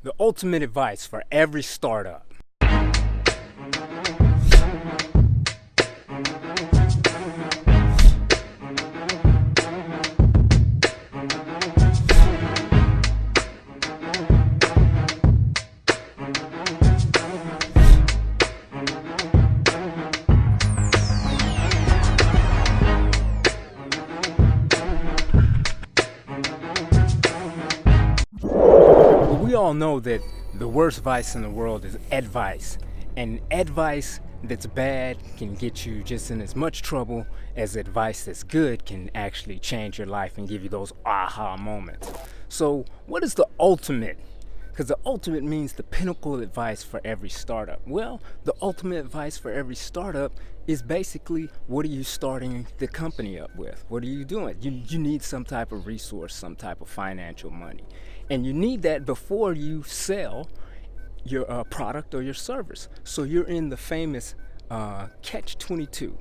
The ultimate advice for every startup. We all know that the worst vice in the world is advice, and advice that's bad can get you just in as much trouble as advice that's good can actually change your life and give you those aha moments. So what is the ultimate? Because the ultimate means the pinnacle advice for every startup. Well, the ultimate advice for every startup is basically, what are you starting the company up with? What are you doing? You need some type of resource, some type of financial money. And you need that before you sell your product or your service. So you're in the famous catch-22.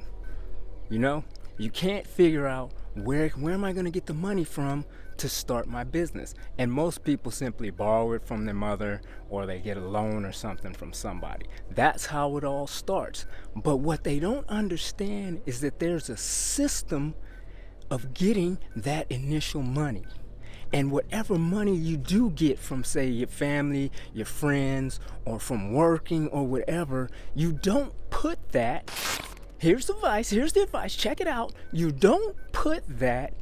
You know, you can't figure out where am I going to get the money from to start my business. And most people simply borrow it from their mother, or they get a loan or something from somebody. That's how it all starts. But what they don't understand is that there's a system of getting that initial money. And whatever money you do get from, say, your family, your friends, or from working or whatever, you don't put that. Here's the advice, check it out. You don't put that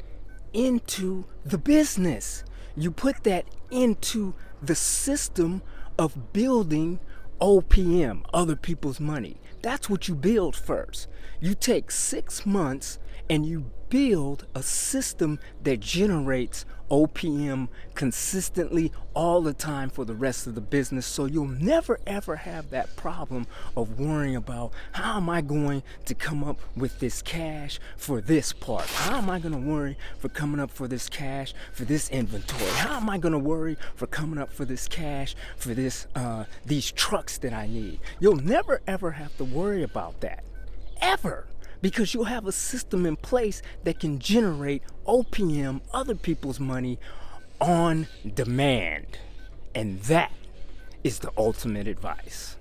into the business. You put that into the system of building O.P.M, other people's money. That's what you build first. You take 6 months and you build a system that generates O.P.M consistently all the time for the rest of the business, so you'll never ever have that problem of worrying about, how am I going to come up with this cash for this part? How am I going to worry for coming up for this cash for this inventory? How am I going to worry for coming up for this cash for this these trucks that I need? You'll never ever have to worry about that, ever. Because you'll have a system in place that can generate O.P.M, other people's money, on demand. And that is the ultimate advice.